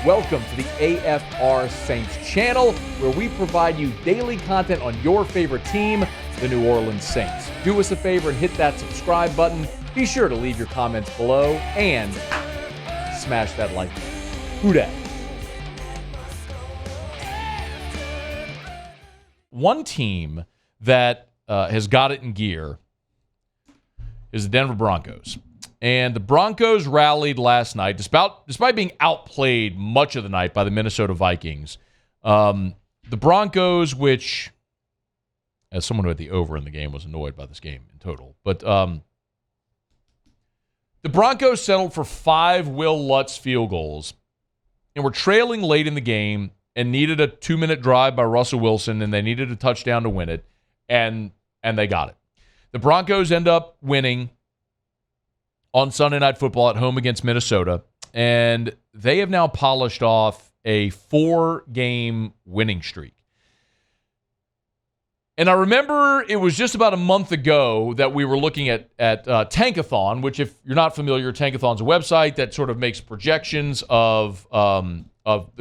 Welcome to the AFR Saints channel, where we provide you daily content on your favorite team, the New Orleans Saints. Do us a favor and hit that subscribe button. Be sure to leave your comments below and smash that like button. Who dat? One team that has got it in gear is the Denver Broncos. And the Broncos rallied last night, despite being outplayed much of the night by the Minnesota Vikings. The Broncos, which, as someone who had the over in the game, was annoyed by this game in total. But the Broncos settled for 5 Will Lutz field goals and were trailing late in the game and needed a 2-minute drive by Russell Wilson, and they needed a touchdown to win it, and they got it. The Broncos end up winning on Sunday Night Football at home against Minnesota, and they have now polished off a 4-game winning streak. And I remember it was just about a month ago that we were looking at Tankathon, which, if you're not familiar, Tankathon's a website that sort of makes projections of the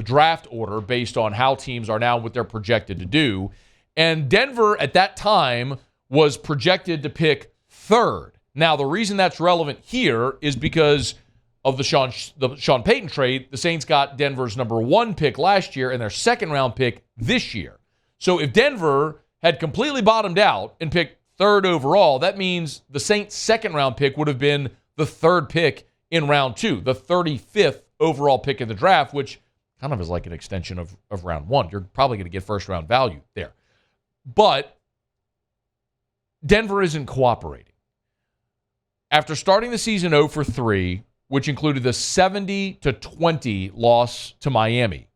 draft order based on how teams are now, what they're projected to do. And Denver at that time was projected to pick 3rd. Now, the reason that's relevant here is because of the Sean Payton trade. The Saints got Denver's number 1 pick last year and their 2nd-round pick this year. So if Denver had completely bottomed out and picked 3rd overall, that means the Saints' 2nd-round pick would have been the 3rd pick in round 2, the 35th overall pick in the draft, which kind of is like an extension of round 1. You're probably going to get first-round value there. But Denver isn't cooperating. After starting the season 0-3, which included the 70-20 loss to Miami,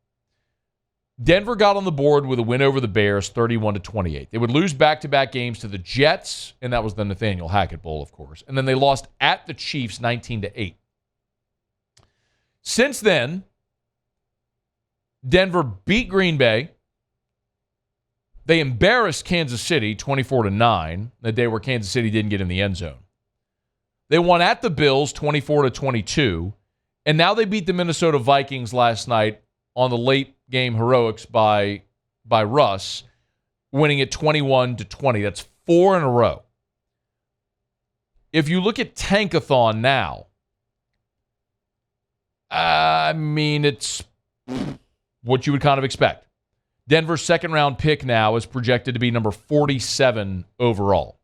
Denver got on the board with a win over the Bears, 31-28. They would lose back-to-back games to the Jets, and that was the Nathaniel Hackett Bowl, of course. And then they lost at the Chiefs, 19-8. Since then, Denver beat Green Bay. They embarrassed Kansas City, 24-9, the day where Kansas City didn't get in the end zone. They won at the Bills 24-22, and now they beat the Minnesota Vikings last night on the late game heroics by Russ, winning it 21-20. That's 4 in a row. If you look at Tankathon now, I mean, it's what you would kind of expect. Denver's 2nd-round pick now is projected to be number 47 overall.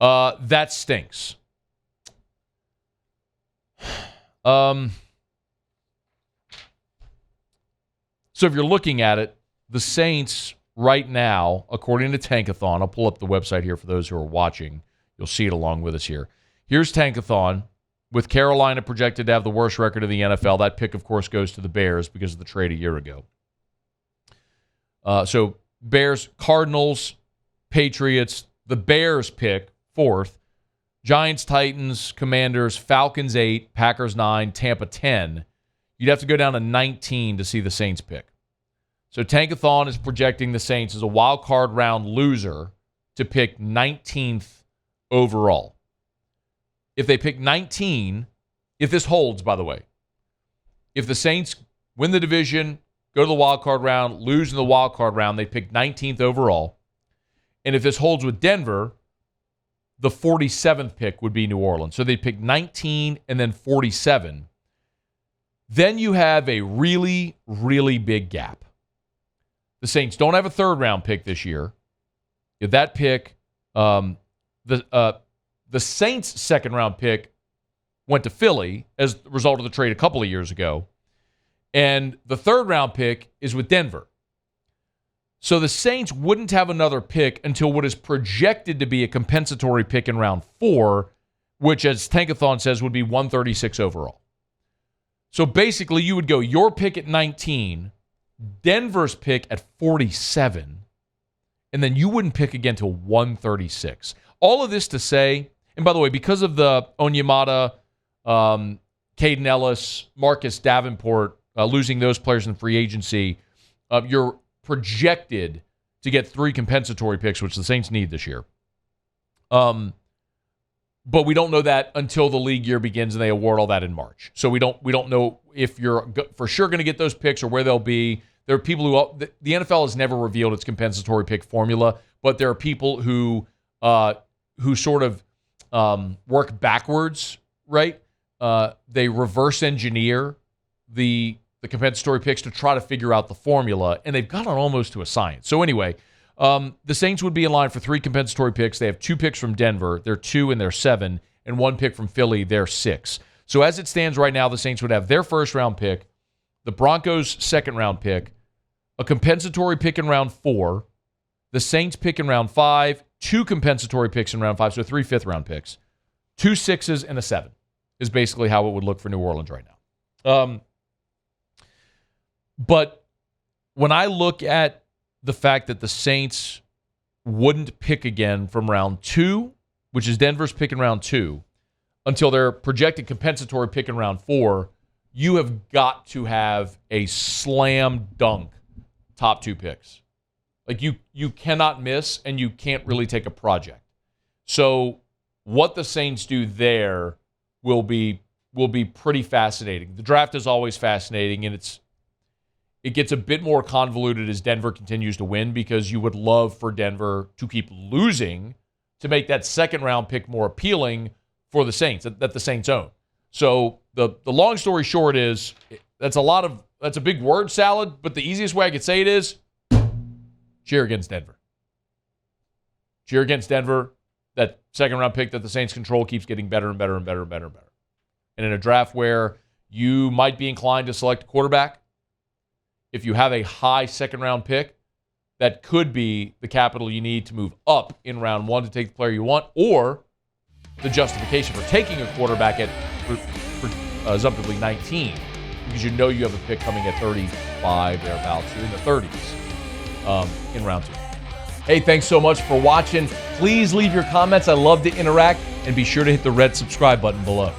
That stinks. So if you're looking at it, the Saints right now, according to Tankathon, I'll pull up the website here for those who are watching. You'll see it along with us here. Here's Tankathon, with Carolina projected to have the worst record in the NFL. That pick, of course, goes to the Bears because of the trade a year ago. So Bears, Cardinals, Patriots, the Bears pick 4th. Giants, Titans, Commanders, Falcons 8, Packers 9, Tampa 10. You'd have to go down to 19 to see the Saints pick. So Tankathon is projecting the Saints as a wild card round loser to pick 19th overall. If they pick 19, if this holds, by the way, if the Saints win the division, go to the wild card round, lose in the wild card round, they pick 19th overall. And if this holds with Denver, the 47th pick would be New Orleans. So they'd pick 19 and then 47. Then you have a really, really big gap. The Saints don't have a 3rd-round pick this year. If that pick, the Saints' 2nd-round pick went to Philly as a result of the trade a couple of years ago. And the 3rd-round pick is with Denver. So the Saints wouldn't have another pick until what is projected to be a compensatory pick in round 4, which, as Tankathon says, would be 136 overall. So basically, you would go your pick at 19, Denver's pick at 47, and then you wouldn't pick again till 136. All of this to say, and by the way, because of the Onyemata, Caden Ellis, Marcus Davenport, losing those players in free agency, you're projected to get 3 compensatory picks, which the Saints need this year. But we don't know that until the league year begins and they award all that in March. So we don't know if you're for sure going to get those picks or where they'll be. There are people who the NFL has never revealed its compensatory pick formula, but there are people who sort of work backwards, right? They reverse engineer the compensatory picks to try to figure out the formula, and they've gotten almost to a science. So anyway, the Saints would be in line for 3 compensatory picks. They have 2 picks from Denver. They're 2 and they're 7, and 1 pick from Philly. They're 6. So as it stands right now, the Saints would have their first-round pick, the Broncos' second-round pick, a compensatory pick in round 4, the Saints pick in round 5, 2 compensatory picks in round 5, so 3 fifth-round picks, 2 6s, and a 7 is basically how it would look for New Orleans right now. But when I look at the fact that the Saints wouldn't pick again from round 2, which is Denver's pick in round 2, until their projected compensatory pick in round 4, you have got to have a slam dunk top 2 picks. Like you cannot miss, and you can't really take a project. So what the Saints do there will be pretty fascinating. The draft is always fascinating, and it gets a bit more convoluted as Denver continues to win, because you would love for Denver to keep losing to make that second-round pick more appealing for the Saints, that the Saints own. So the long story short is that's a big word salad, but the easiest way I could say it is cheer against Denver. Cheer against Denver. That second-round pick that the Saints control keeps getting better and better and better and better and better. And in a draft where you might be inclined to select a quarterback, if you have a high second-round pick, that could be the capital you need to move up in round 1 to take the player you want, or the justification for taking a quarterback at presumptively 19, because you know you have a pick coming at 35, thereabouts. You're in the 30s in round 2. Hey, thanks so much for watching. Please leave your comments. I love to interact, and be sure to hit the red subscribe button below.